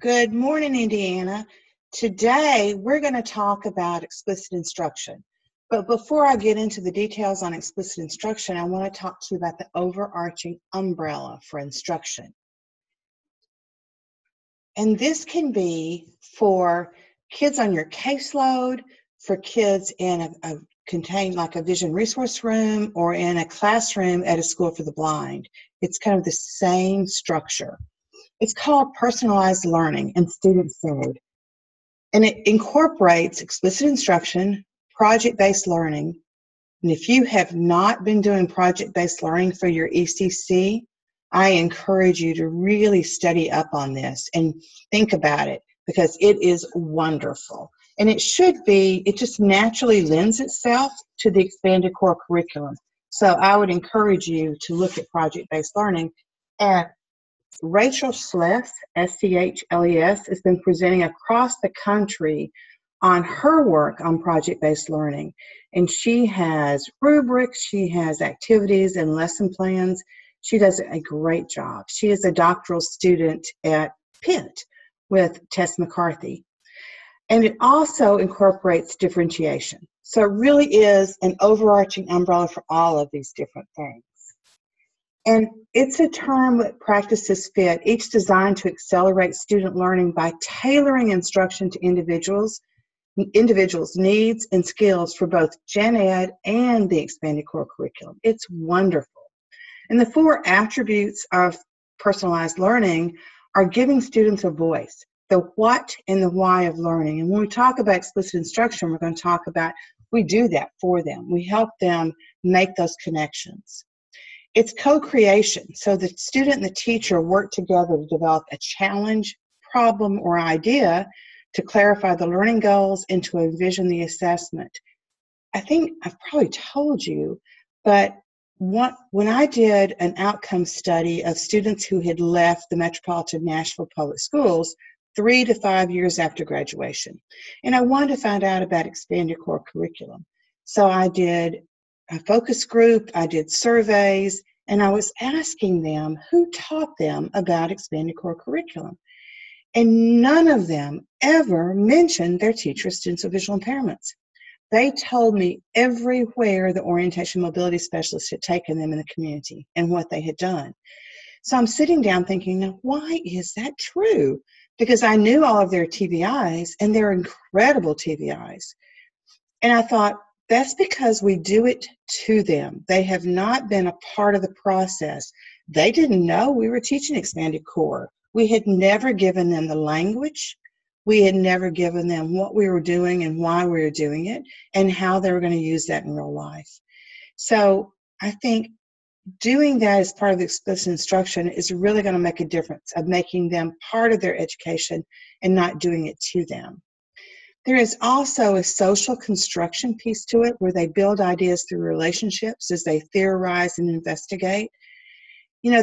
Good morning, Indiana. Today, we're going to talk about explicit instruction. But before I get into the details on explicit instruction, I want to talk to you about the overarching umbrella for instruction. And this can be for kids on your caseload, for kids in a contained like a vision resource room, or in a classroom at a school for the blind. It's kind of the same structure. It's called personalized learning and student-centered. And it incorporates explicit instruction, project-based learning. And if you have not been doing project-based learning for your ECC, I encourage you to really study up on this and think about it, because it is wonderful. And it just naturally lends itself to the expanded core curriculum. So I would encourage you to look at project-based learning. And Rachel Schles, S-C-H-L-E-S, has been presenting across the country on her work on project-based learning. And she has rubrics, she has activities and lesson plans. She does a great job. She is a doctoral student at Pitt with Tess McCarthy. And it also incorporates differentiation. So it really is an overarching umbrella for all of these different things. And it's a term that practices fit, each designed to accelerate student learning by tailoring instruction to individuals' needs and skills for both Gen Ed and the expanded core curriculum. It's wonderful. And the 4 attributes of personalized learning are giving students a voice, the what and the why of learning. And when we talk about explicit instruction, we're going to talk about, we do that for them. We help them make those connections. It's co-creation, so the student and the teacher work together to develop a challenge, problem, or idea to clarify the learning goals and to envision the assessment. I think I've probably told you, but when I did an outcome study of students who had left the Metropolitan Nashville Public Schools 3 to 5 years after graduation, and I wanted to find out about expanded core curriculum. So I did a focus group, I did surveys, and I was asking them who taught them about expanded core curriculum. And none of them ever mentioned their teacher with students with visual impairments. They told me everywhere the orientation mobility specialist had taken them in the community and what they had done. So I'm sitting down thinking, now why is that true? Because I knew all of their TVIs, and they're incredible TVIs. And I thought, that's because we do it to them. They have not been a part of the process. They didn't know we were teaching expanded core. We had never given them the language. We had never given them what we were doing and why we were doing it and how they were going to use that in real life. So I think doing that as part of the explicit instruction is really going to make a difference of making them part of their education and not doing it to them. There is also a social construction piece to it where they build ideas through relationships as they theorize and investigate. You know,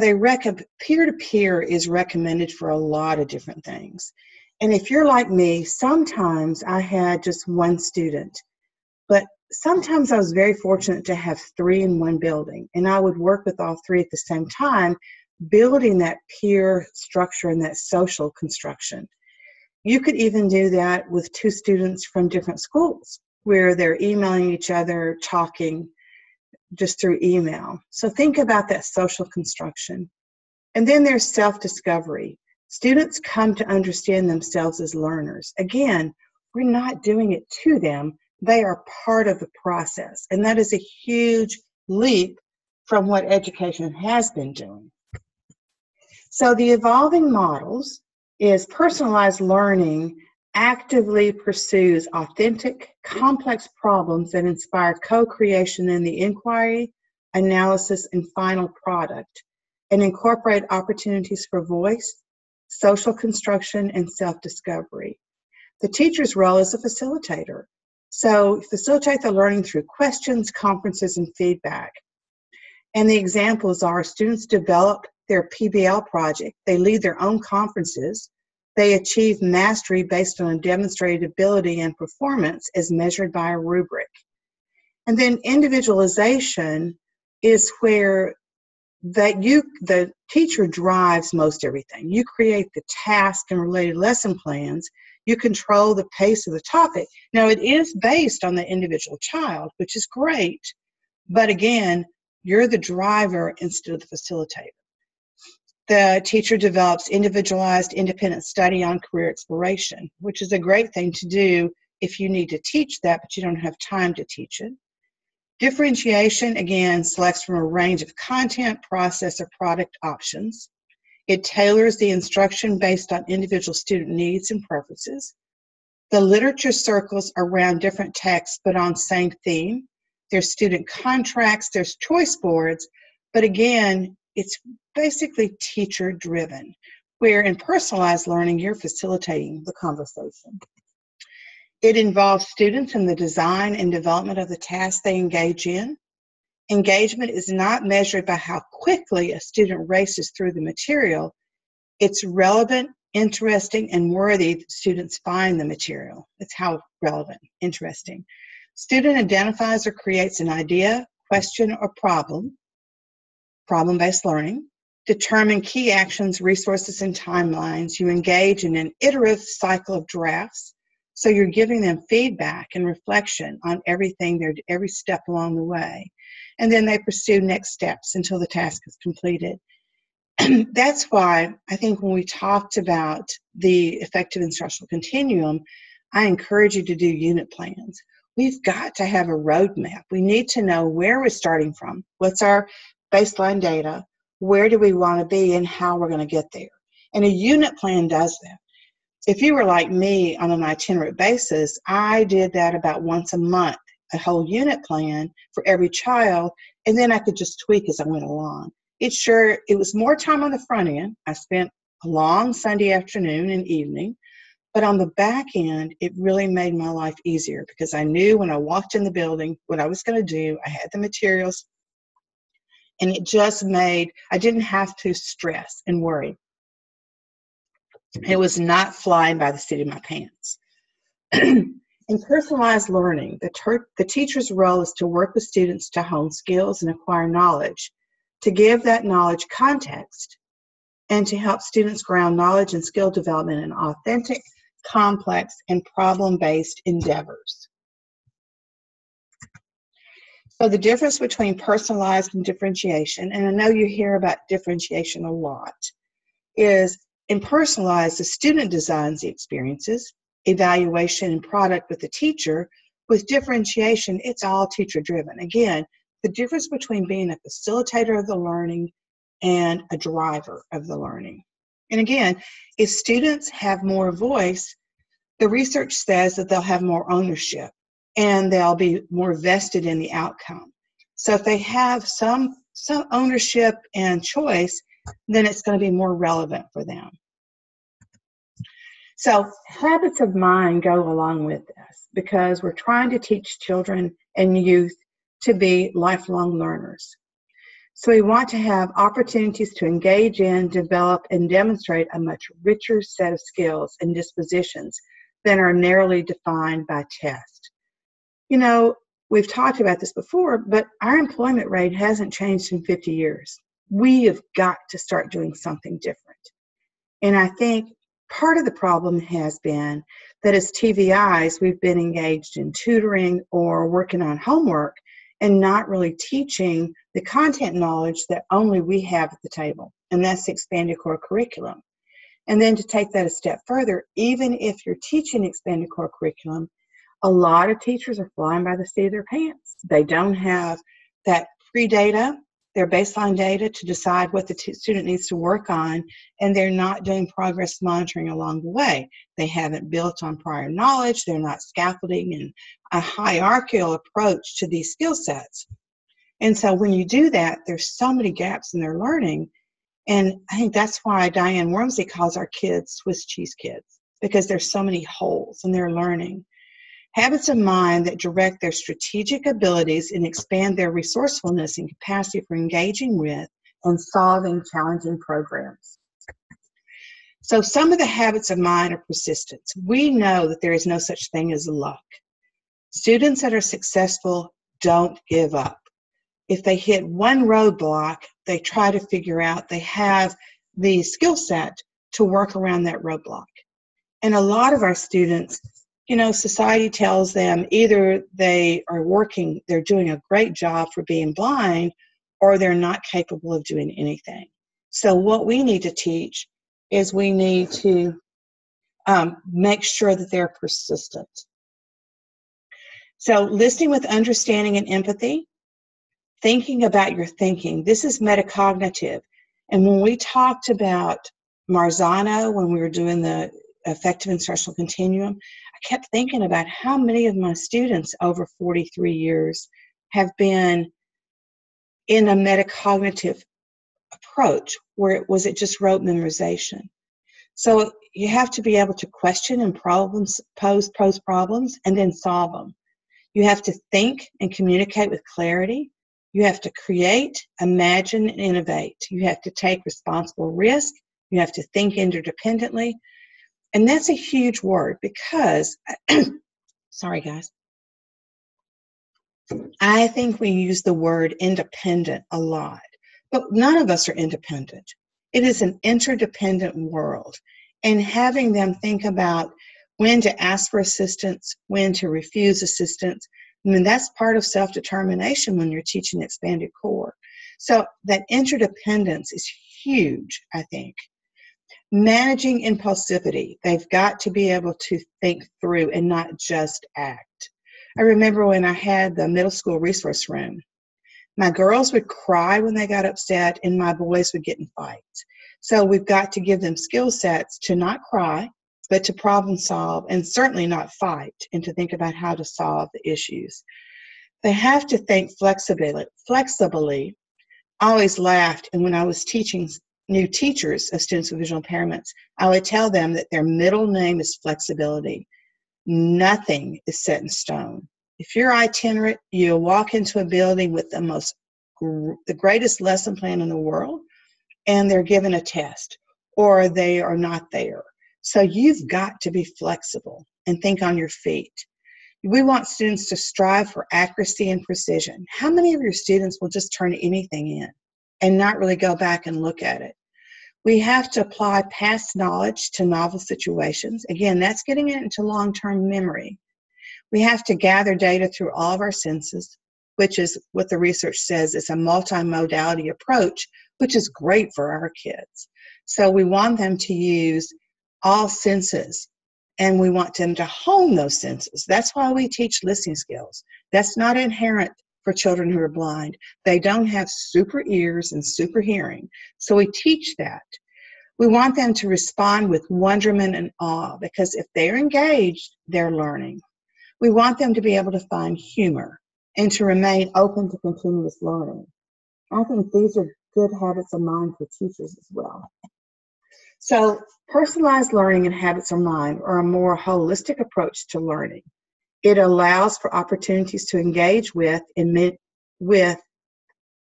peer-to-peer is recommended for a lot of different things. And if you're like me, sometimes I had just one student, but sometimes I was very fortunate to have 3 in one building, and I would work with all 3 at the same time, building that peer structure and that social construction. You could even do that with 2 students from different schools where they're emailing each other, talking just through email. So think about that social construction. And then there's self-discovery. Students come to understand themselves as learners. Again, we're not doing it to them. They are part of the process. And that is a huge leap from what education has been doing. So the evolving models is personalized learning actively pursues authentic, complex problems that inspire co-creation in the inquiry, analysis, and final product, and incorporate opportunities for voice, social construction, and self-discovery. The teacher's role is a facilitator. So facilitate the learning through questions, conferences, and feedback. And the examples are students develop their PBL project, they lead their own conferences, they achieve mastery based on a demonstrated ability and performance as measured by a rubric. And then individualization is where the teacher drives most everything. You create the task and related lesson plans. You control the pace of the topic. Now, it is based on the individual child, which is great, but again, you're the driver instead of the facilitator. The teacher develops individualized independent study on career exploration, which is a great thing to do if you need to teach that, but you don't have time to teach it. Differentiation, again, selects from a range of content, process, or product options. It tailors the instruction based on individual student needs and preferences. The literature circles around different texts, but on same theme. There's student contracts, there's choice boards, but again, it's basically teacher-driven, where in personalized learning, you're facilitating the conversation. It involves students in the design and development of the tasks they engage in. Engagement is not measured by how quickly a student races through the material. It's relevant, interesting, and worthy that students find the material. It's how relevant, interesting. Student identifies or creates an idea, question, or problem. Problem-based learning. Determine key actions, resources, and timelines. You engage in an iterative cycle of drafts. So you're giving them feedback and reflection on everything, every step along the way. And then they pursue next steps until the task is completed. That's why I think when we talked about the effective instructional continuum, I encourage you to do unit plans. We've got to have a roadmap. We need to know where we're starting from, what's our baseline data, where do we want to be, and how we're going to get there. And a unit plan does that. If you were like me on an itinerant basis, I did that about once a month, a whole unit plan for every child, and then I could just tweak as I went along. It was more time on the front end. I spent a long Sunday afternoon and evening, but on the back end, it really made my life easier because I knew when I walked in the building what I was going to do. I had the materials, and it just made, I didn't have to stress and worry. It was not flying by the seat of my pants. In personalized learning, the teacher's role is to work with students to hone skills and acquire knowledge, to give that knowledge context, and to help students ground knowledge and skill development in authentic, complex, and problem-based endeavors. So the difference between personalized and differentiation, and I know you hear about differentiation a lot, is in personalized, the student designs the experiences, evaluation, and product with the teacher. With differentiation, it's all teacher-driven. Again, the difference between being a facilitator of the learning and a driver of the learning. And again, if students have more voice, the research says that they'll have more ownership and they'll be more vested in the outcome. So if they have some ownership and choice, then it's going to be more relevant for them. So habits of mind go along with this because we're trying to teach children and youth to be lifelong learners. So we want to have opportunities to engage in, develop, and demonstrate a much richer set of skills and dispositions than are narrowly defined by test. You know, we've talked about this before, but our employment rate hasn't changed in 50 years. We have got to start doing something different. And I think part of the problem has been that as TVIs, we've been engaged in tutoring or working on homework and not really teaching the content knowledge that only we have at the table, and that's the expanded core curriculum. And then to take that a step further, even if you're teaching expanded core curriculum, a lot of teachers are flying by the seat of their pants. They don't have that pre-data, their baseline data to decide what the student needs to work on, and they're not doing progress monitoring along the way. They haven't built on prior knowledge. They're not scaffolding in a hierarchical approach to these skill sets. And so when you do that, there's so many gaps in their learning. And I think that's why Diane Wormsley calls our kids Swiss cheese kids, because there's so many holes in their learning. Habits of mind that direct their strategic abilities and expand their resourcefulness and capacity for engaging with and solving challenging programs. So some of the habits of mind are persistence. We know that there is no such thing as luck. Students that are successful don't give up. if they hit one roadblock, they try to figure out they have the skill set to work around that roadblock. And a lot of our students, you know, society tells them either they are working, they're doing a great job for being blind, or they're not capable of doing anything. So what we need to teach is we need to make sure that they're persistent. So listening with understanding and empathy, thinking about your thinking. This is metacognitive. And when we talked about Marzano, when we were doing the effective instructional continuum, I kept thinking about how many of my students over 43 years have been in a metacognitive approach where it just rote memorization. So you have to be able to question and pose problems and then solve them. You have to think and communicate with clarity. You have to create, imagine, and innovate. You have to take responsible risk. You have to think interdependently. And that's a huge word because, sorry guys, I think we use the word independent a lot, but none of us are independent. It is an interdependent world. And having them think about when to ask for assistance, when to refuse assistance, I mean, that's part of self-determination when you're teaching expanded core. So that interdependence is huge, I think. Managing impulsivity. They've got to be able to think through and not just act. I remember when I had the middle school resource room, my girls would cry when they got upset and my boys would get in fights. So we've got to give them skill sets to not cry, but to problem solve and certainly not fight, and to think about how to solve the issues. They have to think flexibly. I always laughed, and when I was teaching new teachers of students with visual impairments, I would tell them that their middle name is flexibility. Nothing is set in stone. If you're itinerant, you'll walk into a building with the greatest lesson plan in the world, and they're given a test, or they are not there. So you've got to be flexible and think on your feet. We want students to strive for accuracy and precision. How many of your students will just turn anything in and not really go back and look at it? We have to apply past knowledge to novel situations. Again, that's getting it into long-term memory. We have to gather data through all of our senses, which is what the research says is a multimodality approach, which is great for our kids. So we want them to use all senses, and we want them to hone those senses. That's why we teach listening skills. That's not inherent for children who are blind. They don't have super ears and super hearing, so we teach that. We want them to respond with wonderment and awe, because if they're engaged, they're learning. We want them to be able to find humor and to remain open to continuous learning. I think these are good habits of mind for teachers as well. So personalized learning and habits of mind are a more holistic approach to learning. It allows for opportunities to engage with and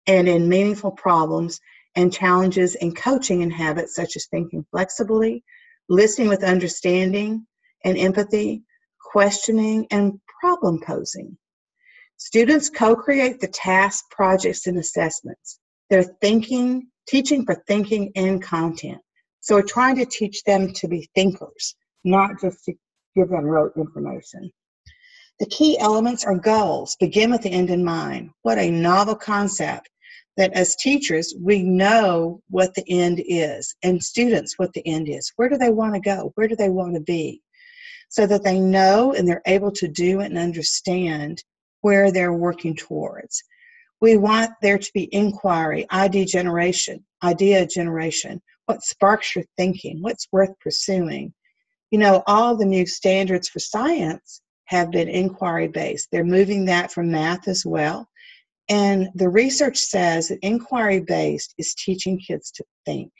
in meaningful problems and challenges in coaching and habits such as thinking flexibly, listening with understanding and empathy, questioning, and problem posing. Students co-create the tasks, projects, and assessments. They're teaching for thinking and content. So we're trying to teach them to be thinkers, not just to give them rote information. The key elements are goals. Begin with the end in mind. What a novel concept that as teachers, we know what the end is, and students what the end is. Where do they want to go? Where do they want to be? So that they know and they're able to do and understand where they're working towards. We want there to be inquiry, idea generation. What sparks your thinking? What's worth pursuing? You know, all the new standards for science have been inquiry-based. They're moving that from math as well. And the research says that inquiry-based is teaching kids to think.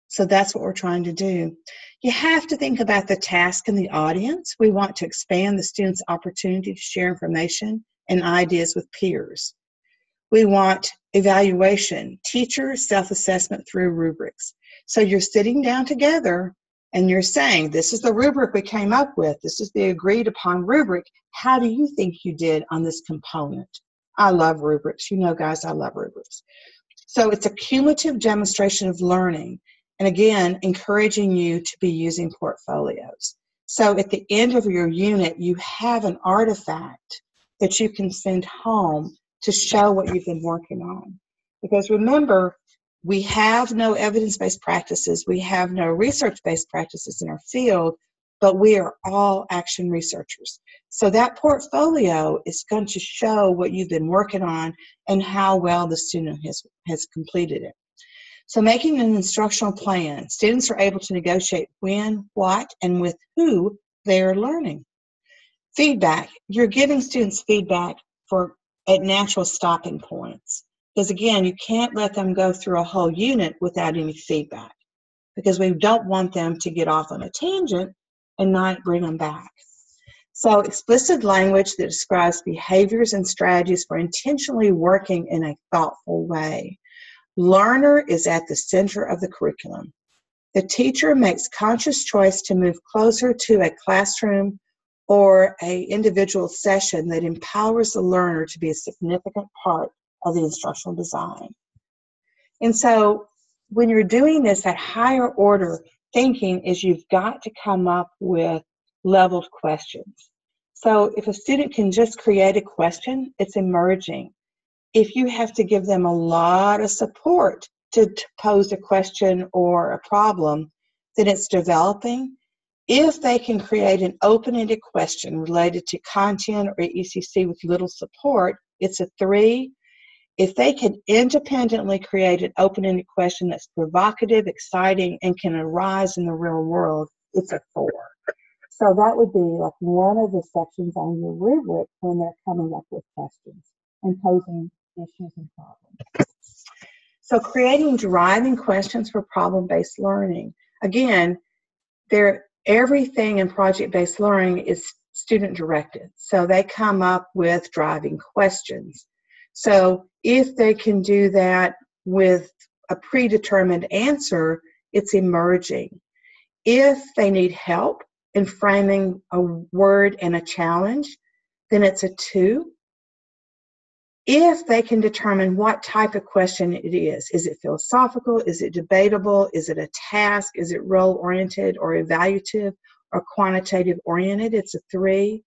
So that's what we're trying to do. You have to think about the task and the audience. We want to expand the student's opportunity to share information and ideas with peers. We want evaluation, teacher self-assessment through rubrics. So you're sitting down together and you're saying, this is the rubric we came up with. This is the agreed upon rubric. How do you think you did on this component? I love rubrics. You know, guys, I love rubrics. So it's a cumulative demonstration of learning, and again, encouraging you to be using portfolios. So at the end of your unit, you have an artifact that you can send home to show what you've been working on. Because remember, we have no evidence-based practices, we have no research-based practices in our field, but we are all action researchers. So that portfolio is going to show what you've been working on and how well the student has completed it. So making an instructional plan, students are able to negotiate when, what, and with who they are learning. Feedback, you're giving students feedback at natural stopping points. Because again, you can't let them go through a whole unit without any feedback, because we don't want them to get off on a tangent and not bring them back. So explicit language that describes behaviors and strategies for intentionally working in a thoughtful way. Learner is at the center of the curriculum. The teacher makes conscious choice to move closer to a classroom or an individual session that empowers the learner to be a significant part of the instructional design. And so when you're doing this, that higher order thinking is you've got to come up with leveled questions. So if a student can just create a question, it's emerging. If you have to give them a lot of support to pose a question or a problem, then it's developing. If they can create an open-ended question related to content or ECC with little support, it's a 3. If they can independently create an open-ended question that's provocative, exciting, and can arise in the real world, it's a 4. So that would be like one of the sections on your rubric when they're coming up with questions and posing issues and problems. So creating driving questions for problem-based learning. Again, everything in project-based learning is student-directed. So they come up with driving questions. So if they can do that with a predetermined answer, it's emerging. If they need help in framing a word and a challenge, then it's a 2. If they can determine what type of question it is it philosophical, is it debatable, is it a task, is it role-oriented or evaluative or quantitative-oriented, it's a 3.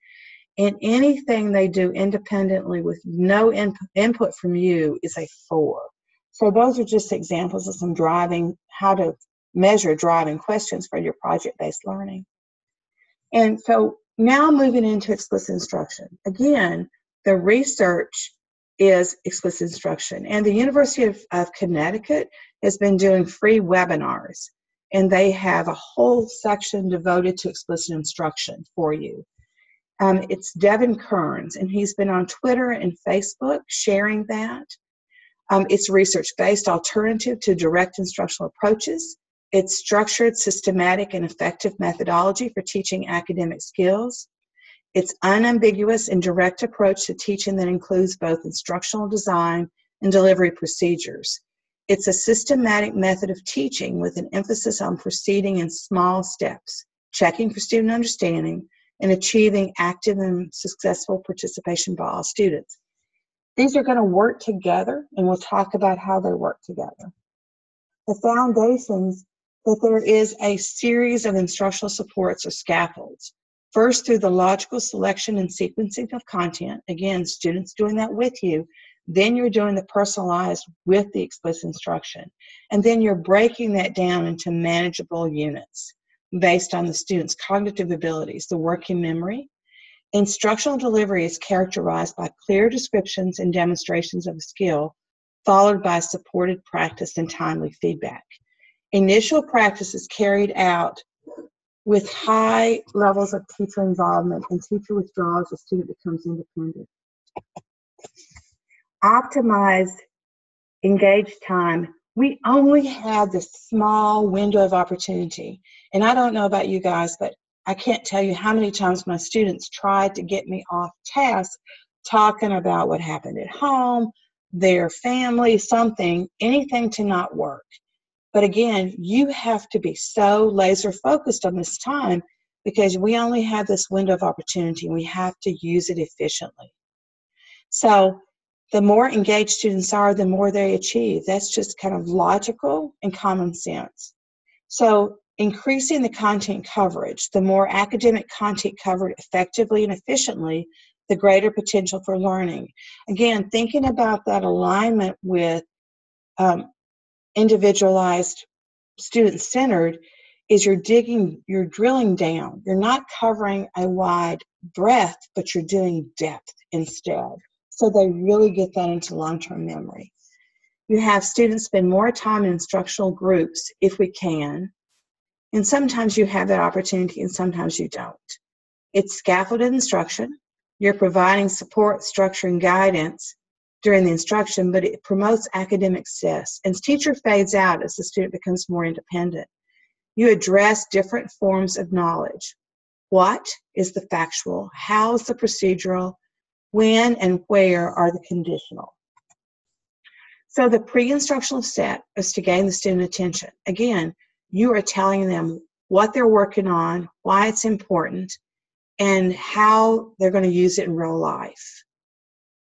And anything they do independently with no input from you is a 4. So those are just examples of some how to measure driving questions for your project-based learning. And so now moving into explicit instruction. Again, the research is explicit instruction. And the University of Connecticut has been doing free webinars, and they have a whole section devoted to explicit instruction for you. It's Devin Kearns, and he's been on Twitter and Facebook sharing that. It's research-based alternative to direct instructional approaches. It's structured, systematic, and effective methodology for teaching academic skills. It's unambiguous and direct approach to teaching that includes both instructional design and delivery procedures. It's a systematic method of teaching with an emphasis on proceeding in small steps, checking for student understanding, and achieving active and successful participation by all students. These are going to work together, and we'll talk about how they work together. The foundations, that there is a series of instructional supports or scaffolds. First, through the logical selection and sequencing of content. Again, students doing that with you. Then you're doing the personalized with the explicit instruction. And then you're breaking that down into manageable units based on the student's cognitive abilities, the working memory. Instructional delivery is characterized by clear descriptions and demonstrations of a skill, followed by supported practice and timely feedback. Initial practice is carried out with high levels of teacher involvement, and teacher withdrawals, the student becomes independent. Optimized engaged time. We only have this small window of opportunity. And I don't know about you guys, but I can't tell you how many times my students tried to get me off task talking about what happened at home, their family, something, anything to not work. But again, you have to be so laser focused on this time because we only have this window of opportunity and we have to use it efficiently. So The more engaged students are, the more they achieve. That's just kind of logical and common sense. So increasing the content coverage, the more academic content covered effectively and efficiently, the greater potential for learning. Again, thinking about that alignment with individualized, student-centered, is you're drilling down. You're not covering a wide breadth, but you're doing depth instead. So they really get that into long-term memory. You have students spend more time in instructional groups if we can, and sometimes you have that opportunity and sometimes you don't. It's scaffolded instruction. You're providing support, structure, and guidance during the instruction, but it promotes academic success. And teacher fades out as the student becomes more independent. You address different forms of knowledge. What is the factual? How is the procedural? When and where are the conditional? So the pre-instructional step is to gain the student attention. Again, you are telling them what they're working on, why it's important, and how they're going to use it in real life.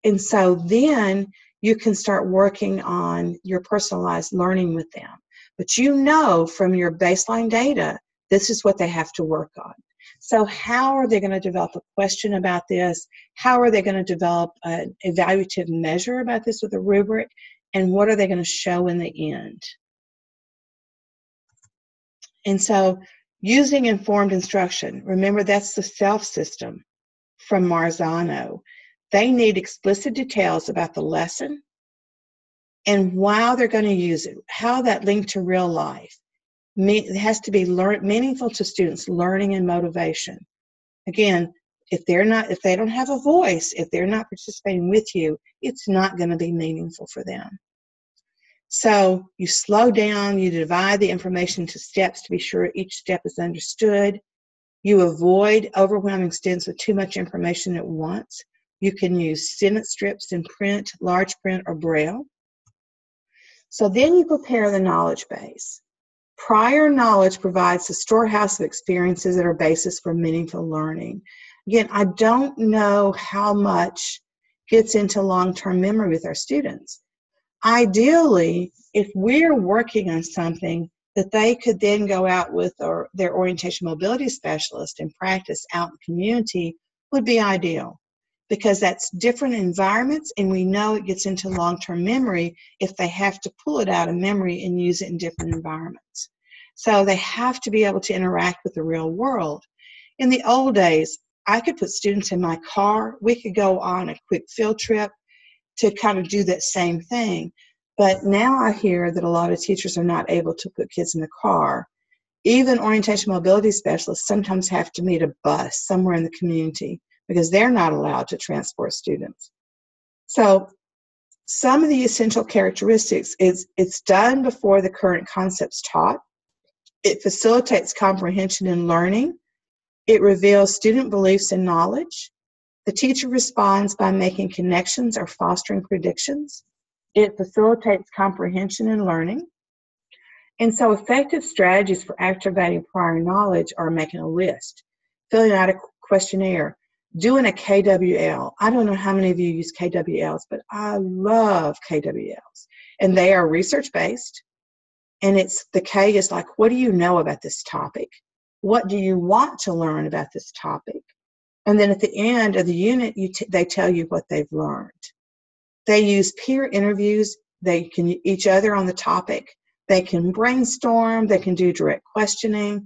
And so then you can start working on your personalized learning with them. But you know from your baseline data, this is what they have to work on. So how are they going to develop a question about this? How are they going to develop an evaluative measure about this with a rubric? And what are they going to show in the end? And so using informed instruction, remember that's the self system from Marzano. They need explicit details about the lesson and why they're going to use it, how that link to real life. It has to be meaningful to students' learning and motivation. Again, if they don't have a voice, if they're not participating with you, it's not going to be meaningful for them. So you slow down, you divide the information into steps to be sure each step is understood. You avoid overwhelming students with too much information at once. You can use sentence strips in print, large print, or braille. So then you prepare the knowledge base. Prior knowledge provides a storehouse of experiences that are basis for meaningful learning. Again, I don't know how much gets into long-term memory with our students. Ideally, if we're working on something that they could then go out with their orientation mobility specialist and practice out in the community would be ideal, because that's different environments and we know it gets into long-term memory if they have to pull it out of memory and use it in different environments. So they have to be able to interact with the real world. In the old days, I could put students in my car. We could go on a quick field trip to kind of do that same thing. But now I hear that a lot of teachers are not able to put kids in the car. Even orientation mobility specialists sometimes have to meet a bus somewhere in the community because they're not allowed to transport students. So some of the essential characteristics is it's done before the current concept's taught. It facilitates comprehension and learning. It reveals student beliefs and knowledge. The teacher responds by making connections or fostering predictions. It facilitates comprehension and learning. And so effective strategies for activating prior knowledge are making a list, filling out a questionnaire, doing a KWL. I don't know how many of you use KWLs, but I love KWLs. And they are research-based. And the K is like, what do you know about this topic? What do you want to learn about this topic? And then at the end of the unit, they tell you what they've learned. They use peer interviews. They can each other on the topic. They can brainstorm. They can do direct questioning.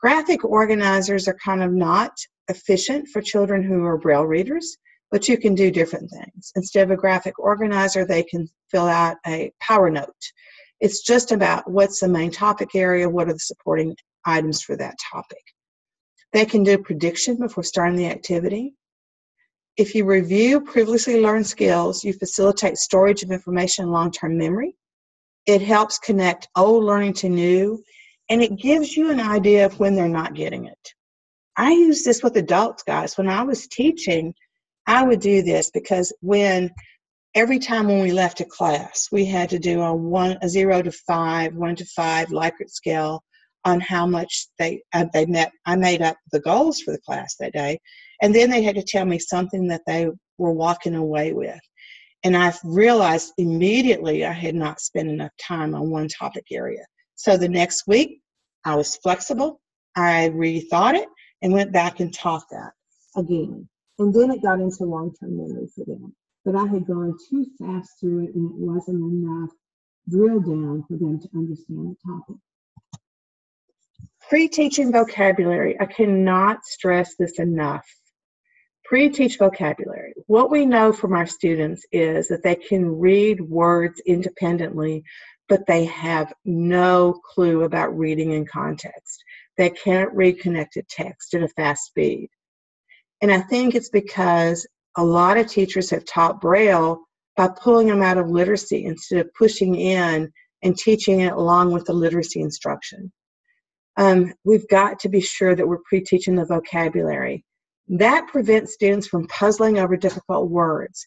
Graphic organizers are kind of not efficient for children who are Braille readers, but you can do different things. Instead of a graphic organizer, they can fill out a power note. It's just about what's the main topic area, what are the supporting items for that topic. They can do prediction before starting the activity. If you review previously learned skills, you facilitate storage of information in long-term memory. It helps connect old learning to new, and it gives you an idea of when they're not getting it. I use this with adults, guys. When I was teaching, I would do this because every time when we left a class, we had to do a 0 to 5, 1 to 5 Likert scale on how much they met. I made up the goals for the class that day, and then they had to tell me something that they were walking away with. And I've realized immediately I had not spent enough time on one topic area. So the next week, I was flexible. I rethought it and went back and taught that again. And then it got into long-term memory for them. But I had gone too fast through it, and it wasn't enough drill down for them to understand the topic. Pre-teaching vocabulary. I cannot stress this enough. Pre-teach vocabulary. What we know from our students is that they can read words independently, but they have no clue about reading in context. They can't read connected text at a fast speed. And I think it's because a lot of teachers have taught Braille by pulling them out of literacy instead of pushing in and teaching it along with the literacy instruction. We've got to be sure that we're pre-teaching the vocabulary. That prevents students from puzzling over difficult words.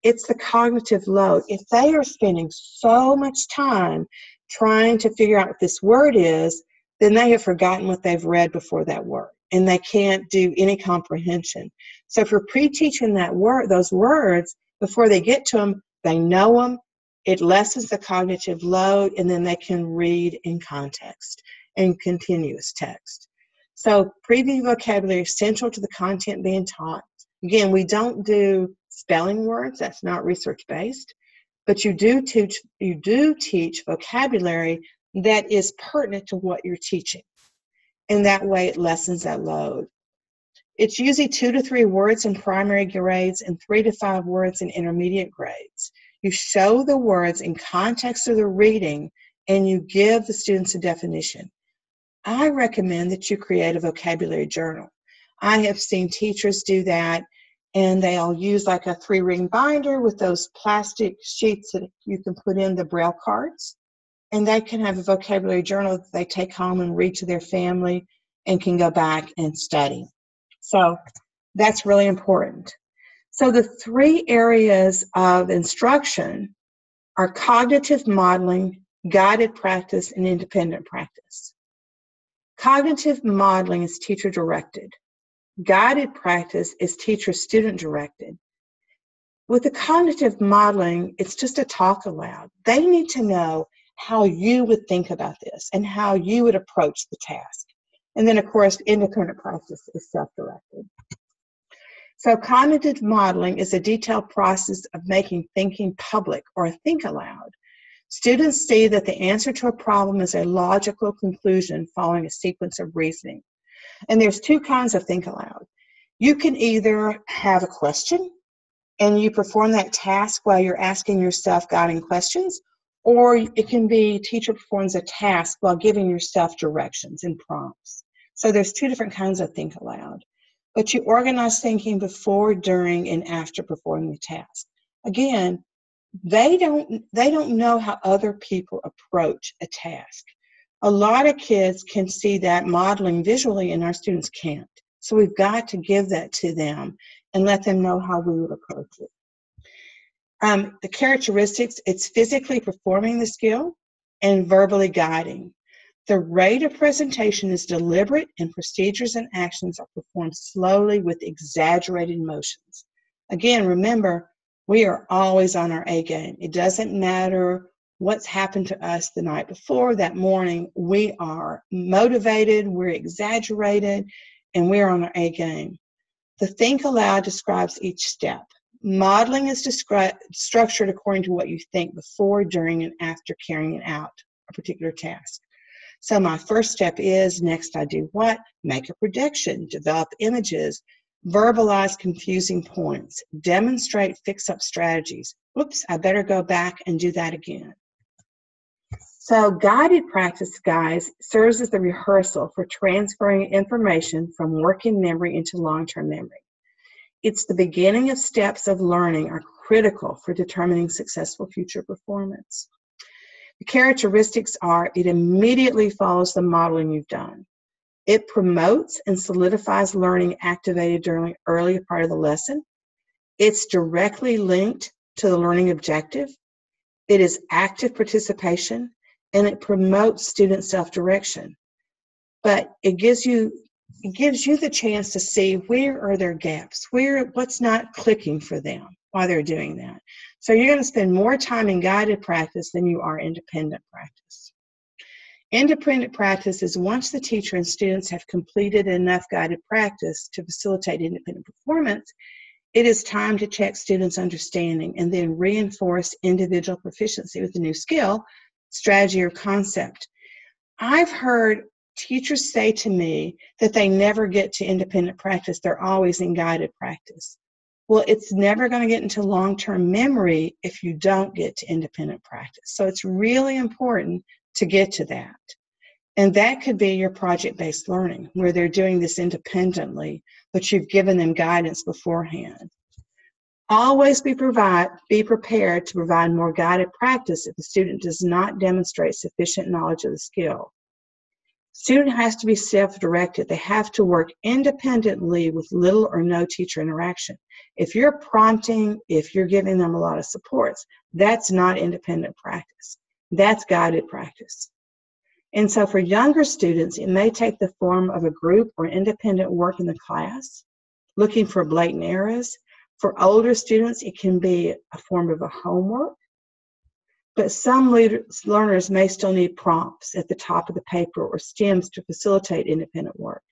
It's the cognitive load. If they are spending so much time trying to figure out what this word is, then they have forgotten what they've read before that word, and they can't do any comprehension. So if you're pre-teaching that word, those words, before they get to them, they know them, it lessens the cognitive load, and then they can read in context and continuous text. So preview vocabulary is central to the content being taught. Again, we don't do spelling words, that's not research-based, but you do teach vocabulary that is pertinent to what you're teaching. And that way it lessens that load. It's usually 2 to 3 words in primary grades and 3 to 5 words in intermediate grades. You show the words in context of the reading, and you give the students a definition. I recommend that you create a vocabulary journal. I have seen teachers do that, and they'll use like a 3-ring binder with those plastic sheets that you can put in the Braille cards, and they can have a vocabulary journal that they take home and read to their family and can go back and study. So that's really important. So the 3 areas of instruction are cognitive modeling, guided practice, and independent practice. Cognitive modeling is teacher-directed. Guided practice is teacher-student directed. With the cognitive modeling, it's just a talk aloud. They need to know how you would think about this and how you would approach the task. And then, of course, independent practice is self-directed. So cognitive modeling is a detailed process of making thinking public, or think aloud. Students see that the answer to a problem is a logical conclusion following a sequence of reasoning. And there's 2 kinds of think aloud. You can either have a question and you perform that task while you're asking yourself guiding questions, or it can be teacher performs a task while giving yourself directions and prompts. So there's 2 different kinds of think aloud. But you organize thinking before, during, and after performing the task. Again, they don't know how other people approach a task. A lot of kids can see that modeling visually, and our students can't. So we've got to give that to them and let them know how we would approach it. The characteristics, it's physically performing the skill and verbally guiding. The rate of presentation is deliberate, and procedures and actions are performed slowly with exaggerated motions. Again, remember, we are always on our A game. It doesn't matter what's happened to us the night before, that morning. We are motivated, we're exaggerated, and we're on our A game. The think aloud describes each step. Modeling is structured according to what you think before, during, and after carrying out a particular task. So my first step is, next I do what? Make a prediction, develop images, verbalize confusing points, demonstrate fix-up strategies. Whoops, I better go back and do that again. So guided practice, guys, serves as the rehearsal for transferring information from working memory into long-term memory. It's the beginning of steps of learning are critical for determining successful future performance. The characteristics are, it immediately follows the modeling you've done. It promotes and solidifies learning activated during the earlier part of the lesson. It's directly linked to the learning objective. It is active participation, and it promotes student self-direction. But it gives you the chance to see where are their gaps, what's not clicking for them while they're doing that. So you're going to spend more time in guided practice than you are independent practice. Independent practice is once the teacher and students have completed enough guided practice to facilitate independent performance, it is time to check students' understanding and then reinforce individual proficiency with a new skill, strategy, or concept. I've heard teachers say to me that they never get to independent practice, they're always in guided practice. Well, it's never going to get into long-term memory if you don't get to independent practice. So it's really important to get to that. And that could be your project-based learning, where they're doing this independently, but you've given them guidance beforehand. Always be prepared to provide more guided practice if the student does not demonstrate sufficient knowledge of the skill. Student has to be self-directed. They have to work independently with little or no teacher interaction. If you're prompting, if you're giving them a lot of supports, that's not independent practice. That's guided practice. And so for younger students, it may take the form of a group or independent work in the class, looking for blatant errors. For older students, it can be a form of a homework. But some learners may still need prompts at the top of the paper or stems to facilitate independent work.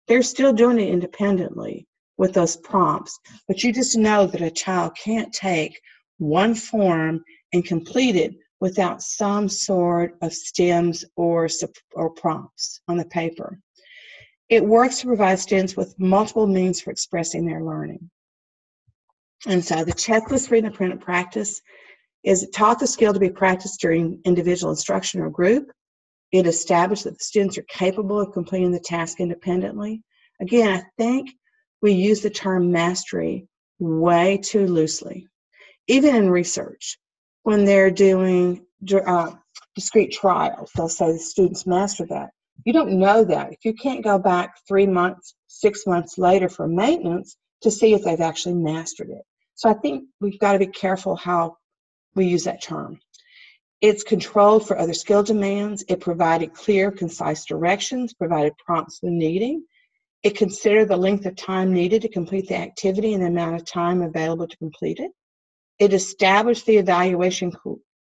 They're still doing it independently with those prompts, but you just know that a child can't take one form and complete it without some sort of stems or prompts on the paper. It works to provide students with multiple means for expressing their learning. And so the checklist for independent practice is it taught the skill to be practiced during individual instruction or group. It established that the students are capable of completing the task independently. Again, I think we use the term mastery way too loosely. Even in research, when they're doing discrete trials, they'll say the students master that. You don't know that if you can't go back 3 months, 6 months later for maintenance to see if they've actually mastered it. So I think we've got to be careful how we use that term. It's controlled for other skill demands. It provided clear, concise directions, provided prompts when needing. It considered the length of time needed to complete the activity and the amount of time available to complete it. It established the evaluation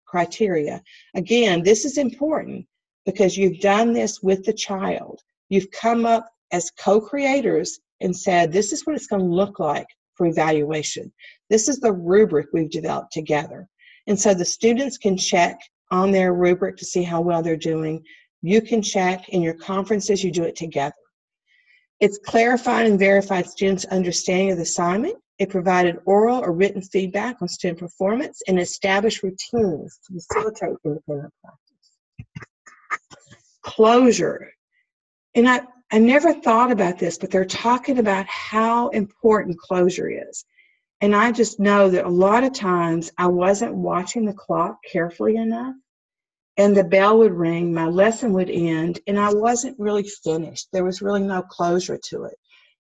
criteria. Again, this is important because you've done this with the child. You've come up as co-creators and said, this is what it's going to look like for evaluation. This is the rubric we've developed together. And so the students can check on their rubric to see how well they're doing. You can check in your conferences, you do it together. It's clarified and verified students' understanding of the assignment. It provided oral or written feedback on student performance and established routines to facilitate independent practice. Closure. And I never thought about this, but they're talking about how important closure is. And I just know that a lot of times I wasn't watching the clock carefully enough, and the bell would ring, my lesson would end, and I wasn't really finished. There was really no closure to it.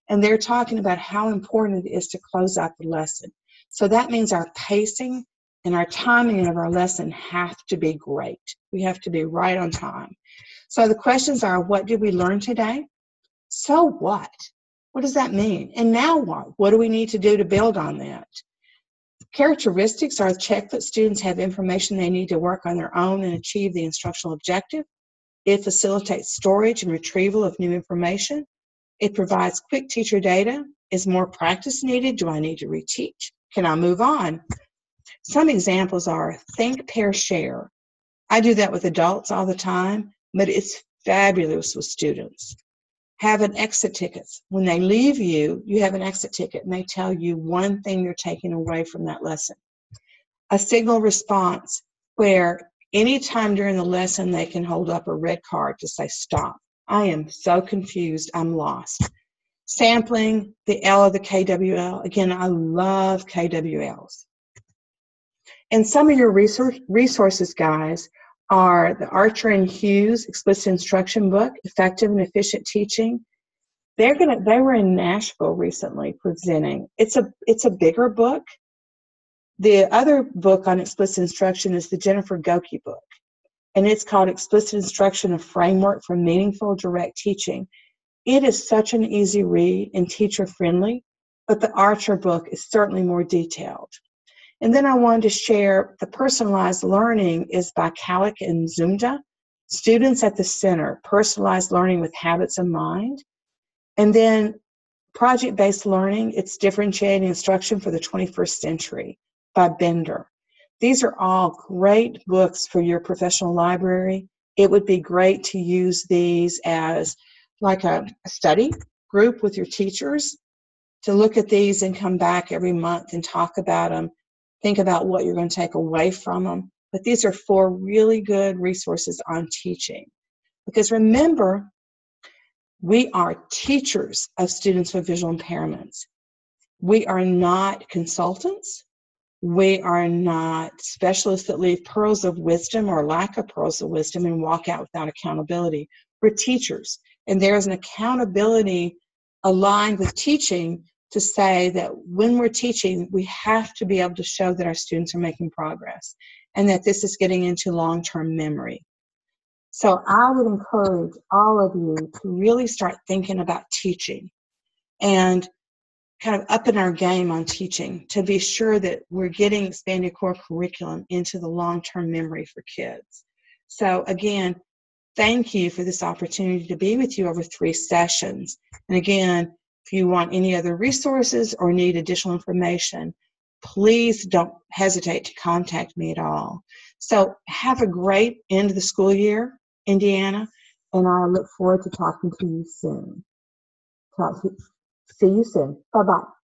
And they're talking about how important it is to close out the lesson. So that means our pacing and our timing of our lesson have to be great. We have to be right on time. So the questions are, what did we learn today? So what? What does that mean? And now what? What do we need to do to build on that? Characteristics are check that students have information they need to work on their own and achieve the instructional objective. It facilitates storage and retrieval of new information. It provides quick teacher data. Is more practice needed? Do I need to reteach? Can I move on? Some examples are think, pair, share. I do that with adults all the time, but it's fabulous with students. Have an exit ticket. When they leave you, you have an exit ticket and they tell you one thing they're taking away from that lesson. A signal response where anytime during the lesson they can hold up a red card to say, stop. I am so confused, I'm lost. Sampling, the L of the KWL. Again, I love KWLs. And some of your resources, guys, are the Archer and Hughes Explicit Instruction book, Effective and Efficient Teaching. They were in Nashville recently presenting. It's a bigger book. The other book on explicit instruction is the Jennifer Goki book, and it's called Explicit Instruction: A Framework for Meaningful Direct Teaching. It is such an easy read and teacher friendly, but the Archer book is certainly more detailed. And then I wanted to share the personalized learning is by Kalik and Zunda. Students at the center, personalized learning with habits in mind. And then project-based learning, it's differentiating instruction for the 21st century by Bender. These are all great books for your professional library. It would be great to use these as like a study group with your teachers to look at these and come back every month and talk about them. Think about what you're going to take away from them. But these are 4 really good resources on teaching. Because remember, we are teachers of students with visual impairments. We are not consultants. We are not specialists that leave pearls of wisdom or lack of pearls of wisdom and walk out without accountability. We're teachers. And there is an accountability aligned with teaching to say that when we're teaching, we have to be able to show that our students are making progress and that this is getting into long-term memory. So I would encourage all of you to really start thinking about teaching and kind of upping our game on teaching to be sure that we're getting expanded core curriculum into the long-term memory for kids. So again, thank you for this opportunity to be with you over 3 sessions. And again, if you want any other resources or need additional information, please don't hesitate to contact me at all. So have a great end of the school year, Indiana, and I look forward to talking to you soon. See you soon. Bye-bye.